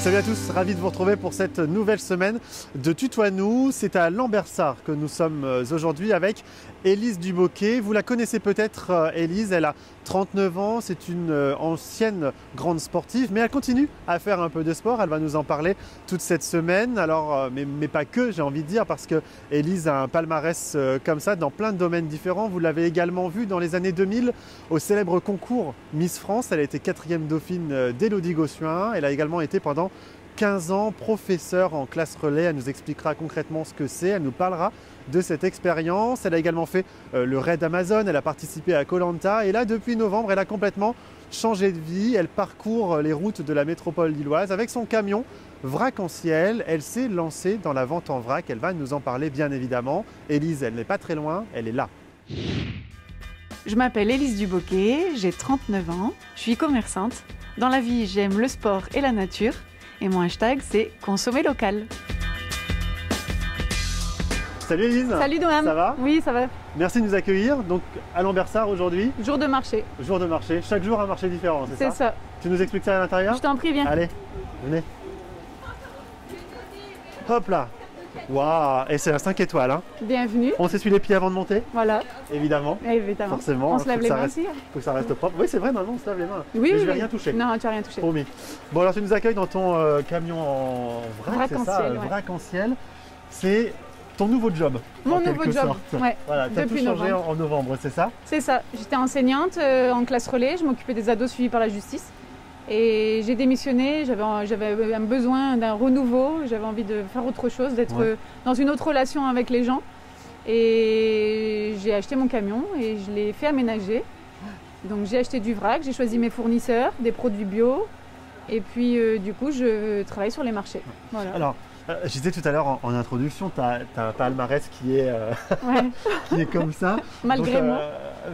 Salut à tous, ravi de vous retrouver pour cette nouvelle semaine de Tutoie-nous. C'est à Lambersart que nous sommes aujourd'hui avec Élise Dubocquet. Vous la connaissez peut-être, Élise, elle a 39 ans, c'est une ancienne grande sportive, mais elle continue à faire un peu de sport. Elle va nous en parler toute cette semaine. Alors, mais pas que, j'ai envie de dire, parce que Élise a un palmarès comme ça dans plein de domaines différents. Vous l'avez également vu dans les années 2000 au célèbre concours Miss France. Elle a été 4e dauphine d'Élodie Gossuin. Elle a également été pendant 15 ans professeure en classe relais. Elle nous expliquera concrètement ce que c'est. Elle nous parlera de cette expérience. Elle a également fait le raid Amazon. Elle a participé à Koh Lanta. Et là, depuis novembre, elle a complètement changé de vie. Elle parcourt les routes de la métropole lilloise avec son camion Vrac en ciel. Elle s'est lancée dans la vente en vrac. Elle va nous en parler, bien évidemment. Élise, elle n'est pas très loin. Elle est là. Je m'appelle Élise Dubocquet, j'ai 39 ans, je suis commerçante. Dans la vie, j'aime le sport et la nature. Et mon hashtag, c'est consommer local. Salut Élise. Salut Noam. Ça va? Oui, ça va. Merci de nous accueillir. Donc à Lambersart aujourd'hui. Jour de marché. Jour de marché. Chaque jour un marché différent, c'est ça? C'est ça. Tu nous expliques ça à l'intérieur? Je t'en prie, viens. Allez, venez. Hop là. Waouh. Et c'est un 5 étoiles. Hein. Bienvenue. On s'essuie les pieds avant de monter? Voilà. Évidemment. Évidemment. Forcément. On se lève les mains aussi. Faut que ça reste propre. Oui, c'est vrai, non, on se lave les mains. Oui, mais je vais rien toucher. Non, tu n'as rien touché. Promis. Bon, alors tu nous accueilles dans ton camion en vrac, c'est ça? Vrac en ciel. C'est ton nouveau job. Mon nouveau job. Ouais. Voilà, tu as tout changé en novembre, c'est ça? C'est ça. J'étais enseignante en classe relais. Je m'occupais des ados suivis par la justice. Et j'ai démissionné, j'avais un besoin d'un renouveau, j'avais envie de faire autre chose, d'être dans une autre relation avec les gens. Et j'ai acheté mon camion et je l'ai fait aménager. Donc j'ai acheté du vrac, j'ai choisi mes fournisseurs, des produits bio. Et puis du coup, je travaille sur les marchés. Voilà. Alors, je disais tout à l'heure en introduction, tu as un palmarès qui est, qui est comme ça. Malgré moi.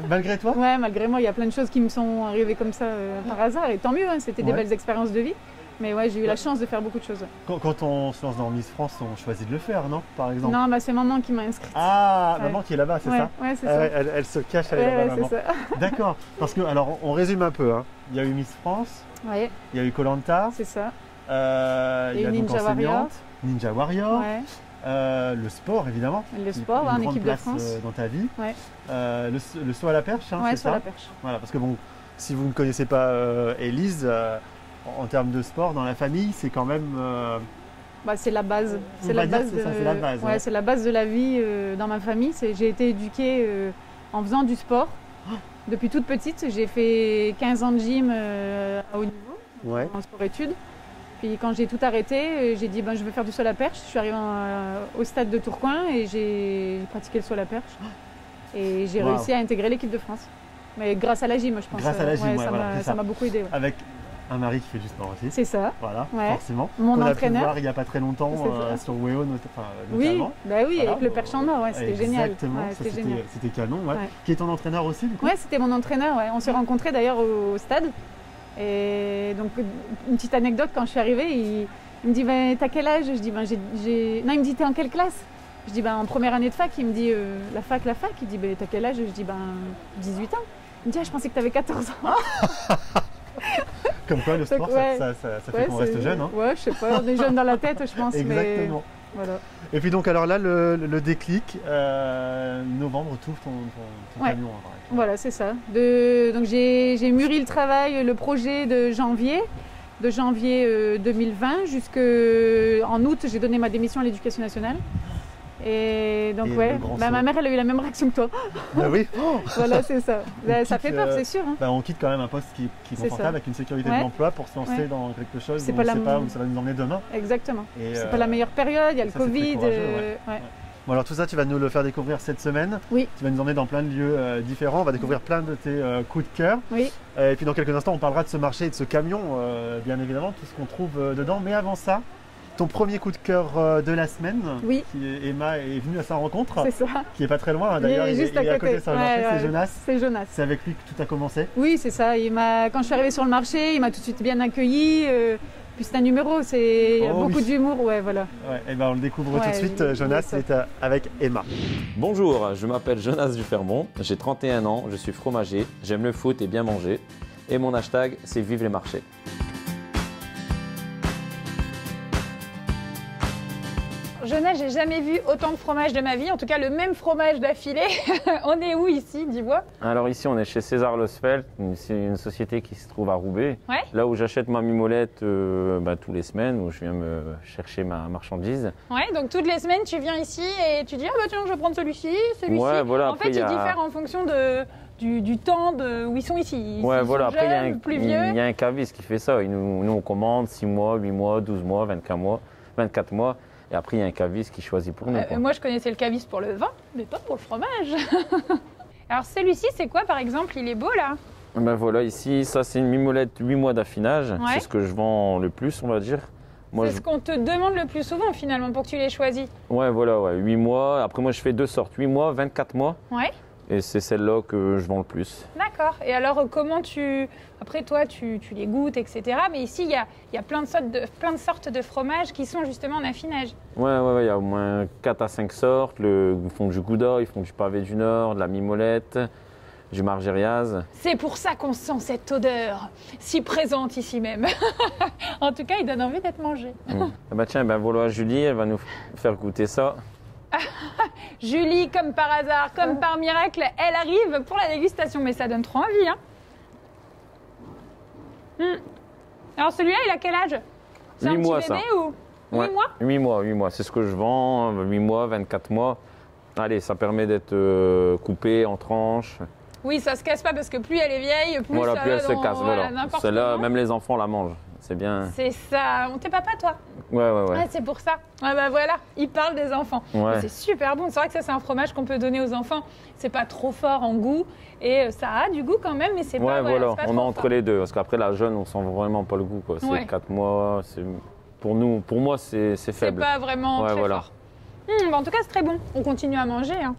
Malgré toi? Ouais, malgré moi, il y a plein de choses qui me sont arrivées comme ça par hasard. Et tant mieux, hein, c'était des belles expériences de vie. Mais ouais, j'ai eu la chance de faire beaucoup de choses. Quand on se lance dans Miss France, on choisit de le faire, non? Par exemple. Non, bah, c'est maman qui m'a inscrite. Ah, maman qui est là-bas, c'est ça? Ouais, c'est ça. Elle se cache, elle est là-bas, maman. D'accord. Parce que, alors, on résume un peu. Hein. Il y a eu Miss France, il y a eu Koh Lanta. C'est ça. Il y a donc enseignante, Ninja Warrior. Le sport, évidemment. Le sport, en équipe de France. Dans ta vie. Le saut à la perche, hein, c'est ça? Saut à la perche. Voilà, parce que bon, si vous ne connaissez pas Élise, en termes de sport, dans la famille, c'est quand même... c'est la base. C'est la base. Ouais, c'est la base de la vie dans ma famille. J'ai été éduquée en faisant du sport. Depuis toute petite, j'ai fait 15 ans de gym à haut niveau, en sport-études. Puis quand j'ai tout arrêté, j'ai dit je veux faire du saut à la perche. Je suis arrivée au stade de Tourcoing et j'ai pratiqué le saut à la perche. Et j'ai réussi à intégrer l'équipe de France. Mais grâce à la gym, je pense. Grâce à la gym, ça m'a beaucoup aidé. Avec un mari qui fait du sport aussi. C'est ça. Voilà, forcément. Mon entraîneur. On a pu voir il n'y a pas très longtemps sur WEO notamment. Oui, voilà, avec le perche en or, c'était génial. Exactement, c'était canon. Qui est ton entraîneur aussi du coup? Oui, c'était mon entraîneur. On s'est rencontrés d'ailleurs au stade. Et donc, une petite anecdote, quand je suis arrivée, il me dit t'as quel âge? Je dis non, il me dit t'es en quelle classe? Je dis en première année de fac. Il me dit la fac. Il dit t'as quel âge? Je dis 18 ans. Il me dit je pensais que t'avais 14 ans. Comme quoi le sport, ça fait qu'on reste jeune. Hein. Ouais, je sais pas, on est jeune dans la tête, je pense. Exactement. Mais voilà. Et puis donc alors là, le déclic, novembre, tout ton camion. Voilà, c'est ça. Donc j'ai mûri le travail, le projet de janvier 2020 jusqu'en août, j'ai donné ma démission à l'Éducation nationale. Et donc ma mère elle a eu la même réaction que toi. Oui. Voilà, c'est ça. Ça fait peur, c'est sûr. Hein. On quitte quand même un poste qui est confortable avec une sécurité de l'emploi pour se lancer dans quelque chose où on ne sait pas où ça va nous emmener demain. Exactement. C'est pas la meilleure période, il y a le Covid. Bon alors tout ça tu vas nous le faire découvrir cette semaine. Oui. Tu vas nous emmener dans plein de lieux différents, on va découvrir plein de tes coups de cœur. Oui. Et puis dans quelques instants on parlera de ce marché et de ce camion, bien évidemment, tout ce qu'on trouve dedans. Mais avant ça, ton premier coup de cœur de la semaine, Emma est venue à sa rencontre, qui est pas très loin, d'ailleurs il est à côté sur le marché, c'est Jonas. C'est Jonas. C'est avec lui que tout a commencé? Oui, c'est ça. Quand je suis arrivée sur le marché, il m'a tout de suite bien accueilli. Puis c'est un numéro, il y a beaucoup d'humour, voilà. Et on le découvre tout de suite, Jonas est avec Emma. Bonjour, je m'appelle Jonas Dufermont, j'ai 31 ans, je suis fromager, j'aime le foot et bien manger. Et mon hashtag, c'est Vive les marchés. Alors Jonas, j'ai jamais vu autant de fromage de ma vie, en tout cas le même fromage d'affilée. On est où ici, dis-moi? Alors ici, on est chez César Losfeld, c'est une société qui se trouve à Roubaix. Ouais. Là où j'achète ma mimolette tous les semaines, où je viens me chercher ma marchandise. Ouais, donc toutes les semaines, tu viens ici et tu dis, ah bah tiens, je vais prendre celui-ci, celui-ci. Ouais, voilà, en fait, il diffère en fonction du temps où ils sont ici. Ouais, S'ils voilà, sont après jeunes, plus vieux. il y a un caviste qui fait ça. Nous, on commande 6 mois, 8 mois, 12 mois, 24 mois. Et après, il y a un caviste qui choisit pour nous. Moi, je connaissais le caviste pour le vin, mais pas pour le fromage. Alors celui-ci, c'est quoi par exemple? Il est beau là. Ben voilà, ici, ça c'est une mimolette 8 mois d'affinage. Ouais. C'est ce que je vends le plus, on va dire. Moi, C'est ce qu'on te demande le plus souvent finalement pour que tu les choisis. Ouais, voilà, 8 mois. Après, moi, je fais 2 sortes, 8 mois, 24 mois. Ouais. Et c'est celle-là que je vends le plus. D'accord. Et alors, comment après, toi, tu les goûtes, etc. Mais ici, il y a plein de sortes de fromages qui sont justement en affinage. Ouais, il y a au moins 4 à 5 sortes. Ils font du gouda, ils font du pavé du Nord, de la mimolette, du margériase. C'est pour ça qu'on sent cette odeur si présente ici même. En tout cas, il donne envie d'être mangé. Tiens, voilà, Julie, elle va nous faire goûter ça. Julie, comme par hasard, comme par miracle, elle arrive pour la dégustation. Mais ça donne trop envie, hein. Alors celui-là, il a quel âge? C'est 8 un mois, petit bébé ça. ou 8 Ouais, mois? 8 mois. C'est ce que je vends, 8 mois, 24 mois. Allez, ça permet d'être coupé en tranches. Oui, ça se casse pas parce que plus elle est vieille, plus Voilà, ça plus va elle se casse. Voilà. n'importe Celle-là, comment. même les enfants la mangent. C'est bien. C'est ça. T'es papa, toi? Ouais. Ah, c'est pour ça. Ah bah voilà, il parle des enfants. Ouais. C'est super bon. C'est vrai que ça, c'est un fromage qu'on peut donner aux enfants. C'est pas trop fort en goût et ça a du goût quand même, mais c'est pas. Voilà, c'est pas on est trop entre fort. les deux. Parce qu'après, la jeune, on sent vraiment pas le goût. C'est Ouais. 4 mois. Pour moi, c'est C'est faible. pas vraiment Ouais, très voilà. fort. En tout cas, c'est très bon. On continue à manger. Hein.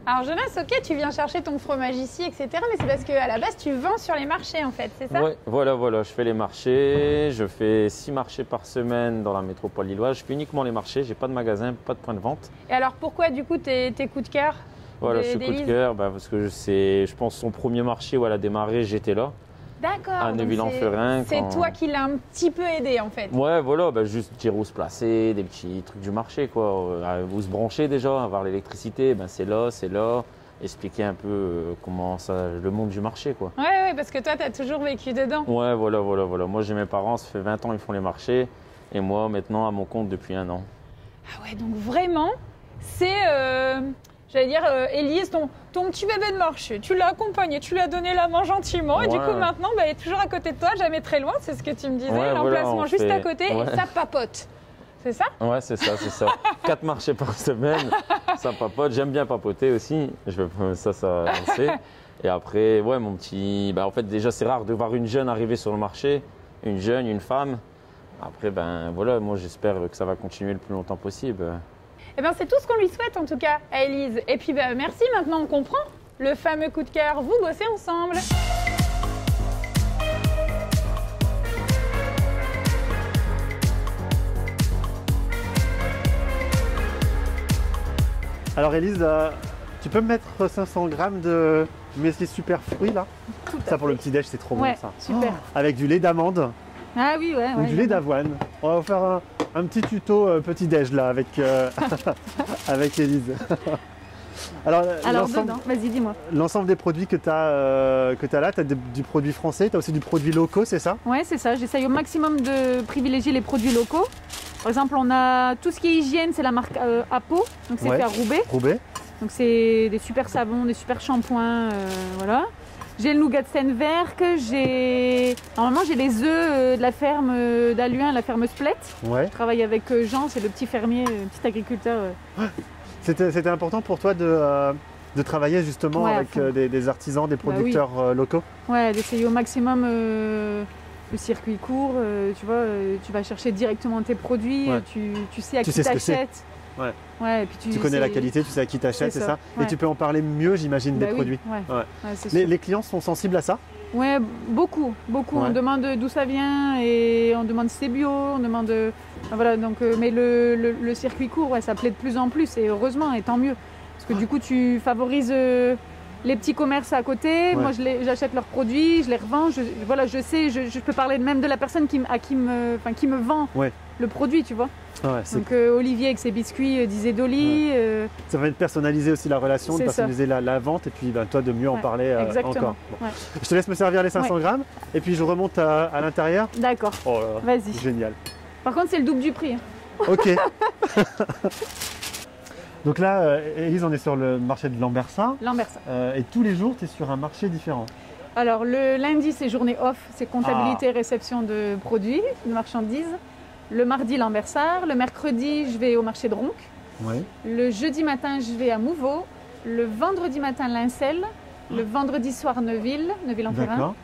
Alors Jonas, ok, tu viens chercher ton fromage ici, etc. Mais c'est parce qu'à la base, tu vends sur les marchés, en fait, c'est ça? Ouais, voilà. Je fais les marchés. Je fais 6 marchés par semaine dans la métropole lilloise. Je fais uniquement les marchés. J'ai pas de magasin, pas de point de vente. Et alors, pourquoi, du coup, tes coups de cœur? Voilà, ce coup de d'Élise cœur, parce que je pense, son premier marché où elle a démarré, j'étais là. D'accord. À donc Neuville-en-Ferrain, C'est quand- toi qui l'as un petit peu aidé, en fait. Ouais, voilà, juste dire où se placer, des petits trucs du marché, quoi. Où se brancher déjà, avoir l'électricité, c'est là. Expliquer un peu comment le monde du marché, quoi. Ouais, parce que toi, tu as toujours vécu dedans. Ouais, voilà. Moi, j'ai mes parents, ça fait 20 ans, ils font les marchés. Et moi, maintenant, à mon compte depuis 1 an. Ah ouais, donc vraiment, c'est, j'allais dire, Élise, ton petit bébé de marché, tu l'as accompagné, tu lui as donné la main gentiment, et du Ouais. coup maintenant, elle est toujours à côté de toi, jamais très loin, c'est ce que tu me disais, Ouais, voilà, l'emplacement on juste fait- à côté, ouais. et ça papote. C'est ça? Ouais, c'est ça. 4 marchés par semaine, ça papote. J'aime bien papoter aussi. Ça on sait. Et après, ouais, mon petit. En fait, déjà, c'est rare de voir une jeune arriver sur le marché. Une jeune, une femme. Après, voilà, moi, j'espère que ça va continuer le plus longtemps possible. Eh bien, c'est tout ce qu'on lui souhaite en tout cas à Élise. Et puis, merci, maintenant on comprend. Le fameux coup de cœur, vous bossez ensemble. Alors Élise, tu peux me mettre 500 grammes de Mesli Super Fruits là? Ça pour le petit déj, c'est trop Ouais, bon ça. super. Avec du lait d'amande Ah oui, ouais. ou du lait d'avoine. On va faire un petit tuto petit déj là avec, avec Élise. Alors dedans, vas-y, dis-moi. l'ensemble des produits que tu as là, tu as du produit français, tu as aussi du produit locaux, c'est ça? Ouais, c'est ça. J'essaye au maximum de privilégier les produits locaux. Par exemple, on a tout ce qui est hygiène, c'est la marque Apo, donc c'est Ouais. fait à Roubaix. Roubaix? Donc c'est des super savons, des super shampoings, voilà. J'ai le nougat de Seine-Verc, normalement j'ai les œufs de la ferme d'Aluin, la ferme Splet. Ouais. Je travaille avec Jean, c'est le petit fermier, le petit agriculteur. C'était important pour toi de travailler justement Ouais, à avec fond. des artisans, des producteurs locaux? Ouais, d'essayer au maximum le circuit court, tu vois, tu vas chercher directement tes produits, Ouais. tu sais à Tu qui sais ce que c'est. t'achètes. Ouais. Et puis Tu connais la qualité, tu sais à qui t'achètes, c'est c'est ça, ça? ouais. Et tu peux en parler mieux, j'imagine, des Bah oui, produits. ouais. Ouais. Ouais, c'est sûr. Les clients sont sensibles à ça? Ouais, beaucoup. Ouais. On demande d'où ça vient et on demande si c'est bio, on demande. Voilà, donc, mais le circuit court, ouais, ça plaît de plus en plus et heureusement et tant mieux. Parce que du coup, tu favorises les petits commerces à côté. Ouais. Moi, j'achète leurs produits, je les revends. Voilà, je sais, je peux parler même de la personne qui me vend Ouais. le produit, tu vois. Ouais, c'est- Donc Olivier avec ses biscuits d'Isédolie. ça va personnaliser aussi la relation, de C'est ça. personnaliser la vente et puis ben, toi de mieux en Ouais, parler exactement. encore. Bon. Ouais. Je te laisse me servir les 500 grammes et puis je remonte à l'intérieur. D'accord, Oh là là, vas-y. génial. Par contre, c'est le double du prix. Hein. Ok. Donc là, Élise, on est sur le marché de Lambersart Lambersart. et tous les jours, tu es sur un marché différent. Alors le lundi, c'est journée off, c'est comptabilité et réception de produits, de marchandises. Le mardi, Lambersart. Le mercredi, je vais au marché de Ronc. Ouais. Le jeudi matin, je vais à Mouveau. Le vendredi matin, Lincel. Le vendredi soir, Neuville-en-Ferrain. D'accord.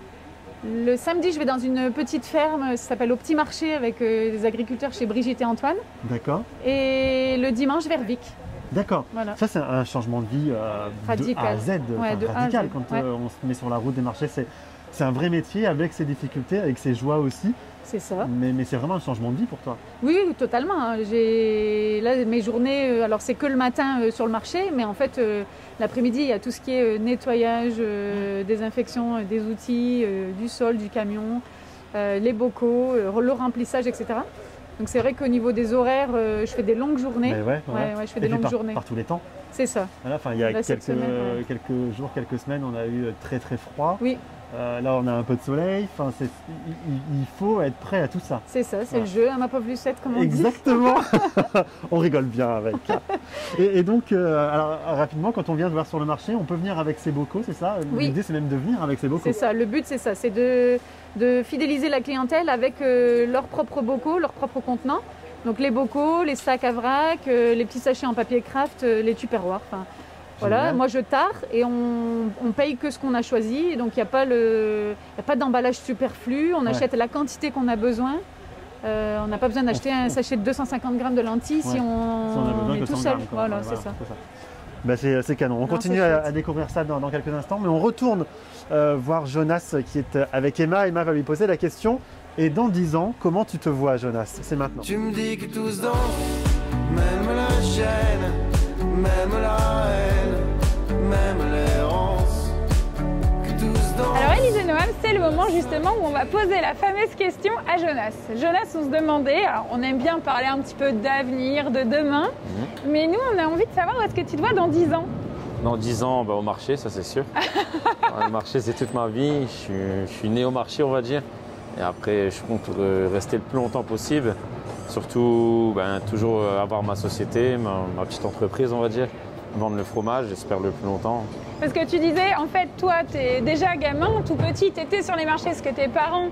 Le samedi, je vais dans une petite ferme, ça s'appelle Au Petit Marché, avec des agriculteurs chez Brigitte et Antoine. D'accord. Et le dimanche, vers Vic. D'accord. Voilà. Ça, c'est un changement de vie de Radical. A à Z, Ouais, de A à radical. Z, Quand ouais. on se met sur la route des marchés, c'est un vrai métier avec ses difficultés, avec ses joies aussi. C'est ça. Mais c'est vraiment un changement de vie pour toi. Oui, oui, totalement. Hein. Là, mes journées, alors c'est que le matin sur le marché, mais en fait, l'après-midi, il y a tout ce qui est nettoyage, désinfection des outils, du sol, du camion, les bocaux, le remplissage, etc. Donc c'est vrai qu'au niveau des horaires, je fais des longues journées. Mais ouais, Ouais, je fais Et des puis longues journées. par tous les temps. C'est ça. Voilà, enfin, il y a Là, cette semaine, ouais. quelques jours, quelques semaines, on a eu très très froid. Oui, Là, on a un peu de soleil. Enfin, il faut être prêt à tout ça. c'est ça, c'est Ouais. le jeu, à ma pauvre Lucette, comme on dit. Exactement. On rigole bien avec. Et donc, alors, rapidement, quand on vient de voir sur le marché, on peut venir avec ses bocaux, c'est ça? Oui. L'idée, c'est même de venir avec ses bocaux. C'est ça, le but c'est ça, c'est de fidéliser la clientèle avec leurs propres bocaux, leurs propres contenants. Donc les bocaux, les sacs à vrac, les petits sachets en papier craft, les tupperwares. Enfin, voilà, Génial. moi je tare et on paye que ce qu'on a choisi. Donc il n'y a pas d'emballage superflu, on Ouais. achète la quantité qu'on a besoin. On n'a pas besoin d'acheter un sachet de 250 grammes de lentilles si Ouais. on, Si on a besoin est que tout 100 seul. grammes, quoi. Voilà, Ouais, c'est ça. Bah, c'est canon. On Non, continue c'est chouette. à découvrir ça dans quelques instants, mais on retourne voir Jonas qui est avec Emma. Emma va lui poser la question. Et dans 10 ans, comment tu te vois, Jonas? C'est maintenant. Tu me dis que tous dansent, même la chaîne, même la haine, même l'errance, que tous dansent. Alors Élise et Noam, c'est le moment justement où on va poser la fameuse question à Jonas. Jonas, on se demandait, alors on aime bien parler un petit peu d'avenir, de demain, mais nous on a envie de savoir où est-ce que tu te vois dans 10 ans. Dans 10 ans, au marché, ça c'est sûr. Le marché, c'est toute ma vie. Je suis né au marché, on va dire. Et après, je compte rester le plus longtemps possible. Surtout, toujours avoir ma société, ma petite entreprise, on va dire. Vendre le fromage, j'espère le plus longtemps. Parce que tu disais, en fait, toi, tu es déjà gamin, tout petit, tu étais sur les marchés, parce que tes parents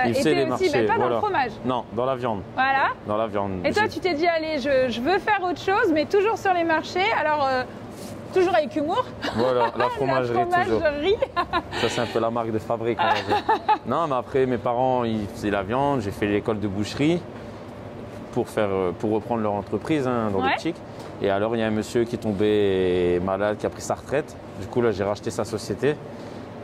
Ils faisaient étaient les aussi, marchés, mais pas dans voilà. le fromage. Non, dans la viande. Voilà. Dans la viande. Et toi, tu t'es dit, allez, je veux faire autre chose, mais toujours sur les marchés. Alors, toujours avec humour. Voilà, la fromagerie toujours. fromagerie. Ça, c'est un peu la marque de fabrique, on va dire. Non, mais après, mes parents, ils faisaient la viande. J'ai fait l'école de boucherie pour reprendre leur entreprise dans Ouais. l'optique. Et alors, il y a un monsieur qui est tombé malade, qui a pris sa retraite. Du coup, là, j'ai racheté sa société.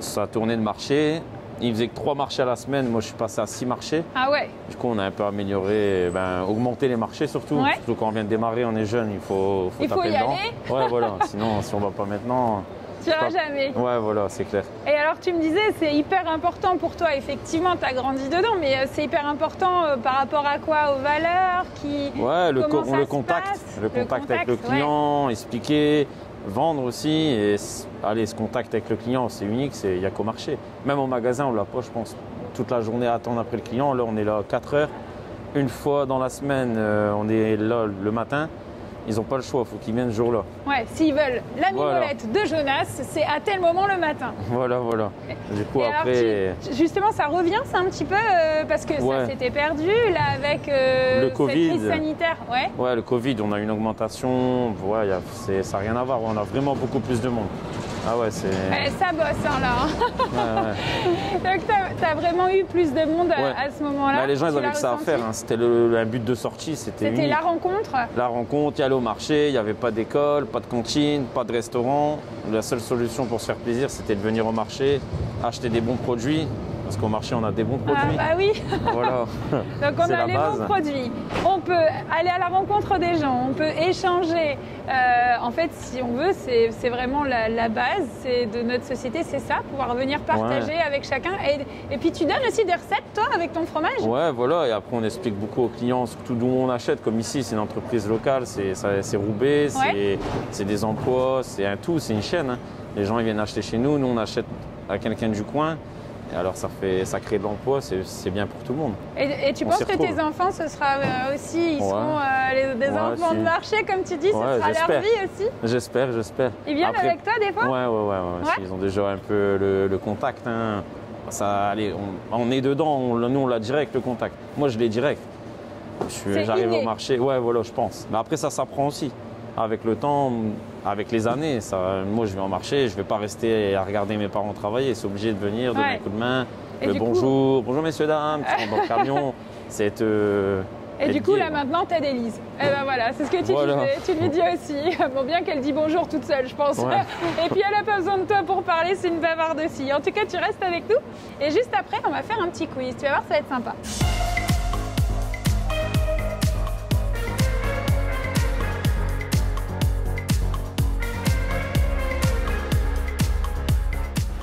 Ça a tourné de marché. Il faisait que 3 marchés à la semaine. Moi, je suis passé à 6 marchés. Ah ouais. Du coup, on a un peu amélioré, augmenté les marchés surtout. Ouais. Surtout quand on vient de démarrer, on est jeune, il faut Il faut taper y dedans. aller. Ouais, voilà. Sinon, si on va pas maintenant. Tu iras pas- jamais. Ouais, voilà, c'est clair. Et alors, tu me disais, c'est hyper important pour toi, effectivement, tu as grandi dedans, mais c'est hyper important par rapport à quoi? Aux valeurs Ouais, Comment ça le se contact. passe Le contact avec le ouais. client, expliquer, vendre aussi. Et allez, ce contact avec le client, c'est unique, il n'y a qu'au marché. Même au magasin, on l'a pas, je pense, toute la journée à attendre après le client. Là, on est là 4 heures. Une fois dans la semaine, on est là le matin. Ils n'ont pas le choix, il faut qu'ils viennent ce jour-là. Ouais, s'ils veulent la Voilà. mimolette de Jonas, c'est à tel moment le matin. Voilà. Du coup, Et alors, après. justement, ça revient, c'est un petit peu, parce que Ouais. ça s'était perdu, là, avec Le Covid. cette crise sanitaire. Ouais. Ouais, le Covid, on a une augmentation. Ouais, ça n'a rien à voir. On a vraiment beaucoup plus de monde. Ah ouais, c'est. Ouais, ça bosse, hein, là. Ouais, ouais. Donc, tu as vraiment eu plus de monde Ouais. à ce moment-là. Bah, les gens, ils Tu avaient l'as que ça à ressenti faire. C'était un but de sortie. C'était C'était unique. la rencontre. La rencontre, y aller au marché, il n'y avait pas d'école, pas de cantine, pas de restaurant. La seule solution pour se faire plaisir, c'était de venir au marché, acheter des bons produits Parce qu'au marché, on a des bons Ah produits. bah oui. Voilà. Donc on C'est a la les base. bons produits, on peut aller à la rencontre des gens, on peut échanger. En fait, si on veut, c'est vraiment la base de notre société, c'est ça, pouvoir venir partager avec chacun. Et puis tu donnes aussi des recettes, toi, avec ton fromage? Ouais, voilà. Et après, on explique beaucoup aux clients, surtout d'où on achète. Comme ici, c'est une entreprise locale, c'est Roubaix, c'est des emplois, c'est un tout, c'est une chaîne. Hein. Les gens ils viennent acheter chez nous, nous on achète à quelqu'un du coin. Et alors ça crée de l'emploi, c'est bien pour tout le monde. Et tu On penses s'y que retrouve. tes enfants, ce sera aussi, ils seront des Ouais, enfants si. de marché, comme tu dis, ce Ouais, sera leur j'espère. vie aussi? J'espère. Ils viennent Après- avec toi des fois? Ouais. Ils ont déjà un peu le contact. Hein. Ça, allez, on est dedans, nous on l'a direct le contact. Moi je l'ai direct. C'est J'arrive inné. au marché, ouais voilà je pense. Mais après ça s'apprend aussi. Avec le temps, avec les années, moi je vais en marché, je ne vais pas rester à regarder mes parents travailler. C'est obligé de venir, donner Ouais. un coup de main, Et le du coup- bonjour messieurs dames, tu rentres dans le camion. C'est Et du coup, là maintenant, t'aides Élise. Et ben voilà, c'est ce que tu Voilà. disais. Tu lui dis aussi. Bon, bien qu'elle dit bonjour toute seule, je pense. Ouais. Et puis, elle n'a pas besoin de toi pour parler, c'est une bavarde aussi. En tout cas, tu restes avec nous. Et juste après, on va faire un petit quiz. Tu vas voir, ça va être sympa.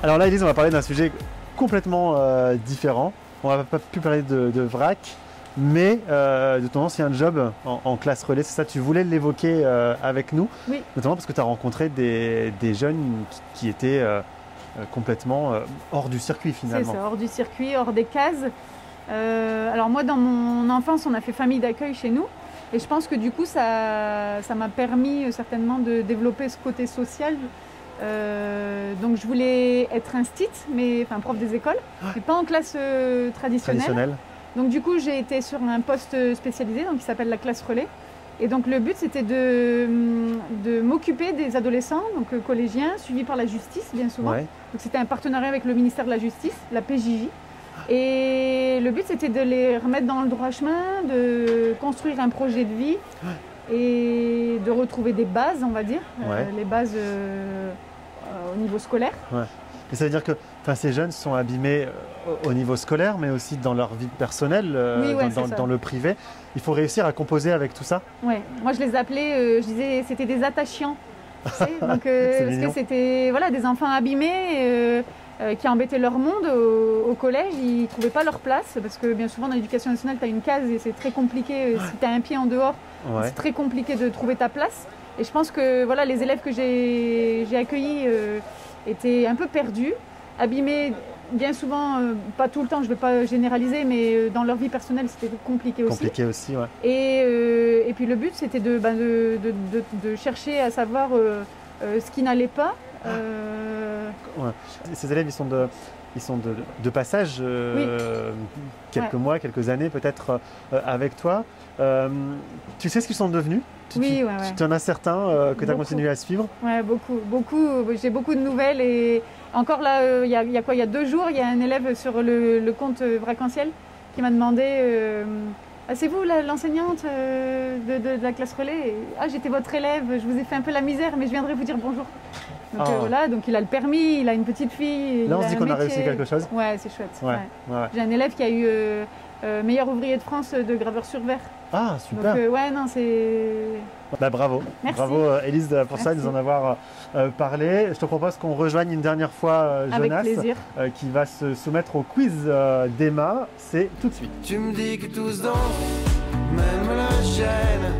Alors là, Élise, on va parler d'un sujet complètement différent. On va pas plus parler de vrac, mais de ton ancien job en classe relais. C'est ça, tu voulais l'évoquer avec nous, Oui. notamment parce que tu as rencontré des jeunes qui étaient complètement hors du circuit C'est finalement. ça, hors du circuit, hors des cases. Alors moi, dans mon enfance, on a fait famille d'accueil chez nous. Et je pense que du coup, ça m'a permis certainement de développer ce côté social. Donc je voulais être instite, enfin prof des écoles, mais pas en classe traditionnelle. Traditionnel. Donc du coup, j'ai été sur un poste spécialisé, donc qui s'appelle la classe relais. Et donc le but, c'était de m'occuper des adolescents, donc collégiens, suivis par la justice, bien souvent. Ouais. Donc c'était un partenariat avec le ministère de la Justice, la PJJ. Et le but, c'était de les remettre dans le droit chemin, de construire un projet de vie et de retrouver des bases, on va dire, Ouais. les bases au niveau scolaire. Et ça veut dire que ces jeunes sont abîmés au niveau scolaire, mais aussi dans leur vie personnelle, Oui, ouais, c'est ça. dans le privé. Il faut réussir à composer avec tout ça. Ouais. Moi, je les appelais, je disais, c'était des attachants. Tu sais, donc, C'est parce mignon. que c'était des enfants abîmés qui embêtaient leur monde au collège. Ils ne trouvaient pas leur place parce que bien souvent, dans l'éducation nationale, tu as une case et c'est très compliqué. Si tu as un pied en dehors, Ouais. c'est très compliqué de trouver ta place. Et je pense que les élèves que j'ai accueillis étaient un peu perdus, abîmés. Bien souvent, pas tout le temps, je ne veux pas généraliser, mais dans leur vie personnelle, c'était compliqué aussi. Compliqué aussi, ouais. Et puis le but, c'était de chercher à savoir ce qui n'allait pas. Ouais. Ces élèves, ils sont de passage, quelques Ouais. mois, quelques années peut-être avec toi. Tu sais ce qu'ils sont devenus? Oui, ouais. Tu en as certains que tu as Beaucoup. continué à suivre? Ouais, beaucoup. J'ai beaucoup de nouvelles et encore là, il y a quoi? Il y a 2 jours, il y a un élève sur le compte Vrac-en-Ciel qui m'a demandé ah, c'est vous l'enseignante de la classe relais? Ah, j'étais votre élève, je vous ai fait un peu la misère, mais je viendrai vous dire bonjour. Donc Ah. voilà, donc il a le permis, il a une petite fille. Là, on il se dit un qu'on a métier. réussi quelque chose. Ouais, c'est chouette. Ouais. ouais. Ouais. J'ai un élève qui a eu meilleur ouvrier de France de graveur sur verre. Ah, super. Donc ouais, non, c'est... Bah, bravo. Merci. Bravo Élise pour ça, de Merci. nous en avoir parlé. Je te propose qu'on rejoigne une dernière fois Avec Jonas, plaisir. qui va se soumettre au quiz d'Emma. C'est tout de suite. Tu me dis que tous dansent, même la chaîne,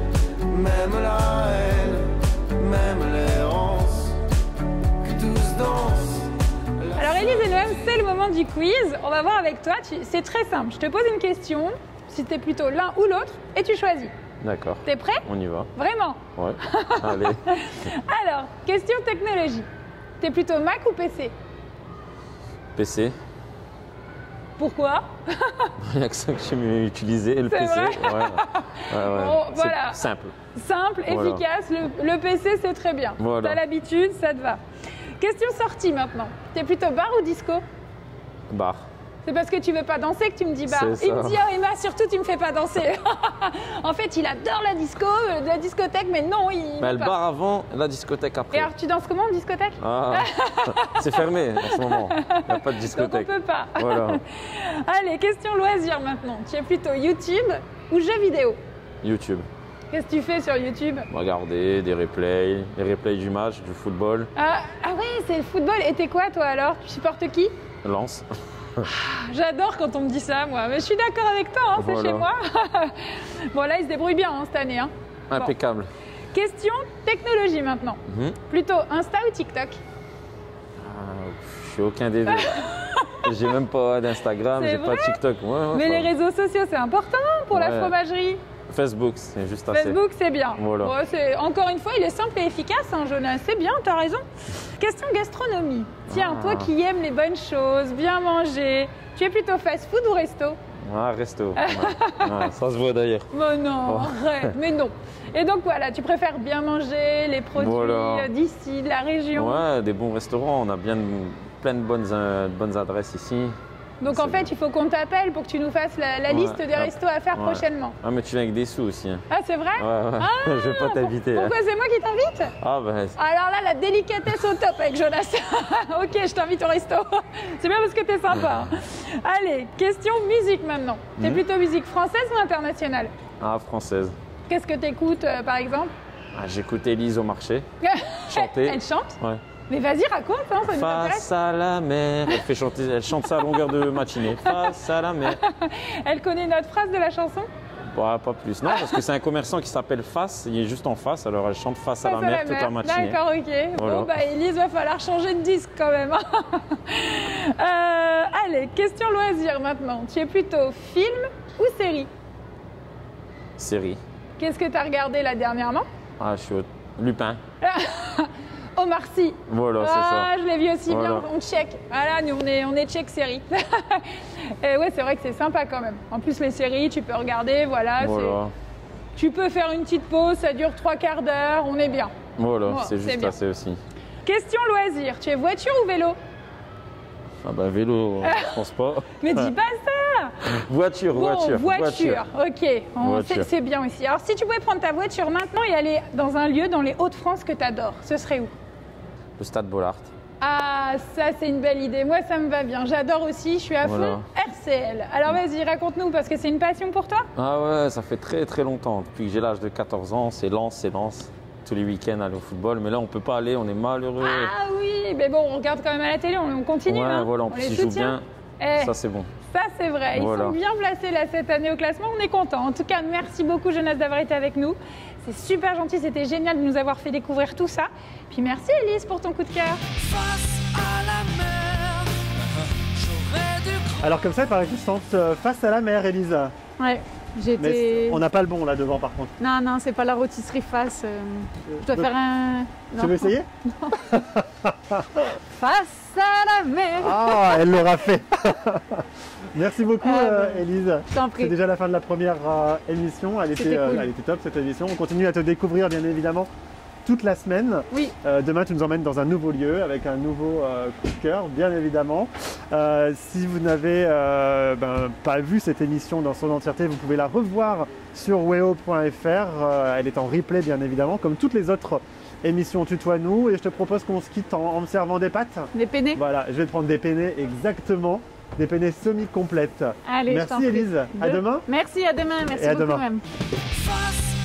même la haine, même l'errance, que tous dansent. Alors, Élise et Noël, c'est le moment du quiz. On va voir avec toi. C'est très simple. Je te pose une question. Si tu es plutôt l'un ou l'autre, et tu choisis. D'accord, T'es prêt? on y va. Vraiment? Ouais. Allez, Alors, question technologie. T'es plutôt Mac ou PC? PC. Pourquoi? Il n'y a que ça que j'aime utiliser, le C'est PC. vrai Ouais. Bon, C'est voilà. simple. Simple, Voilà. efficace. Le PC, c'est très bien. Voilà. T'as l'habitude, ça te va. Question sortie maintenant. T'es plutôt bar ou disco? Bar. C'est parce que tu veux pas danser que tu me dis bah. C'est Il me ça. dit oh Emma, surtout tu me fais pas danser. En fait, il adore la disco, la discothèque, mais non, il. Mais veut le pas. bar avant, la discothèque Et après. alors, tu danses comment en discothèque? Ah, c'est fermé en ce moment. Il n'y a pas de Donc discothèque. on peut pas. Voilà, Allez, question loisir maintenant. Tu es plutôt YouTube ou jeux vidéo? YouTube. Qu'est-ce que tu fais sur YouTube? Regardez des replays, les replays du match, du football. Ah ouais, c'est le football. Et t'es quoi toi alors? Tu supportes qui? Lance. J'adore quand on me dit ça, moi. Mais je suis d'accord avec toi, hein, c'est Voilà. chez moi. Bon, là, il se débrouille bien hein, cette année. Hein. Impeccable. Question technologie maintenant. Mhm. Plutôt Insta ou TikTok? Je suis aucun des deux. J'ai même pas d'Instagram, C'est j'ai pas de TikTok. Ouais, ouais, Mais pas- les réseaux sociaux, c'est important pour la Ouais. fromagerie. Facebook, c'est juste assez. Facebook, c'est bien. Voilà. Ouais, encore une fois, il est simple et efficace, hein, Jonas. C'est bien, t'as raison. Question gastronomie. Tiens, Ah. toi qui aimes les bonnes choses, bien manger, tu es plutôt fast-food ou resto? Ah, resto. Ouais, ça se voit d'ailleurs. Oh non, arrête, mais non. Et donc voilà, tu préfères bien manger les produits Voilà. d'ici, de la région. Ouais, des bons restaurants. On a plein de bonnes adresses ici. Donc en C'est fait, bon. il faut qu'on t'appelle pour que tu nous fasses la Ouais. liste des restos à faire Ouais. prochainement. Ah, mais tu viens avec des sous aussi. Hein. Ah, c'est vrai? Ouais, ouais. Je vais pas t'inviter. hein. Pourquoi c'est moi qui t'invite? Ah, ben, Alors là, la délicatesse au top avec Jonas. Ok, je t'invite au resto. C'est bien parce que t'es sympa. hein. Allez, question musique maintenant. T'es plutôt musique française ou internationale? ah, française. Qu'est-ce que t'écoutes par exemple? Ah, j'écoute Élise au marché. Chanter. Elle chante? Ouais. Mais vas-y, raconte, hein, ça nous intéresse. Face à la mer. Elle chante ça à longueur de matinée. Face à la mer. Elle connaît notre phrase de la chanson? Ouais, pas plus. Non, parce que c'est un commerçant qui s'appelle Face. Il est juste en face. Alors elle chante face à la Face à mer la toute mer. la matinée. D'accord, ok. Voilà. Bon, bah Élise, va falloir changer de disque quand même. Allez, question loisir maintenant. Tu es plutôt film ou série? Série. Qu'est-ce que tu as regardé là dernièrement? Ah, je suis au Lupin. Omar Sy. Voilà, c'est Ah, ça. je l'ai vu aussi Voilà. bien, on check. Voilà, nous on est check série. Et ouais, c'est vrai que c'est sympa quand même. En plus, les séries, tu peux regarder, voilà. Voilà. Tu peux faire une petite pause, ça dure 3/4 d'heure, on est bien. Voilà, Bon, c'est c'est juste bien. assez aussi. Question loisir, tu es voiture ou vélo? Ah bah vélo, je pense pas. Mais dis pas ça. Voiture, Bon, voiture. ok, Voiture. c'est bien aussi. Alors si tu pouvais prendre ta voiture maintenant et aller dans un lieu dans les Hauts-de-France que tu adores, ce serait où? Le stade Bollard. Ah, ça c'est une belle idée, moi ça me va bien, j'adore aussi, je suis à Voilà. fond RCL. Alors vas-y, raconte-nous, parce que c'est une passion pour toi? Ah ouais, ça fait très très longtemps. Depuis que j'ai l'âge de 14 ans, c'est Lens. Tous les week-ends, aller au football. Mais là, on peut pas aller, on est malheureux. Ah oui, mais bon, on regarde quand même à la télé, on continue. ouais, hein. voilà, en On plus, les ils jouent soutient. bien. Eh, Ça, c'est bon. ça c'est vrai, Voilà. ils sont bien placés là cette année au classement, on est content. En tout cas, merci beaucoup Jonas d'avoir été avec nous. C'est super gentil, c'était génial de nous avoir fait découvrir tout ça. Puis merci Élise pour ton coup de cœur. Face à la mer, j'aurais dû Alors comme ça, il paraît que tu chantes face à la mer, Elisa. Ouais, Mais j'étais. on n'a pas le bon là devant par contre. Non, non, c'est pas la rôtisserie face. Je dois Donc, faire un. Tu Non. veux essayer? Face à la mer. Ah, elle l'aura fait. Merci beaucoup, Ah, bah, Élise. Je t'en C'est prie. déjà la fin de la première émission. C'était cool. Elle était top cette émission. On continue à te découvrir bien évidemment toute la semaine. Oui. Demain, tu nous emmènes dans un nouveau lieu avec un nouveau coup de cœur, bien évidemment. Si vous n'avez pas vu cette émission dans son entièreté, vous pouvez la revoir sur weo.fr. Elle est en replay, bien évidemment, comme toutes les autres émissions Tutoie-nous. Et je te propose qu'on se quitte en me servant des pâtes. Des penne. Voilà, je vais te prendre des penne exactement, des penne semi-complètes. Allez, je t'en Merci prie. Élise, à demain. Merci, à demain. Merci Et à beaucoup demain. même. face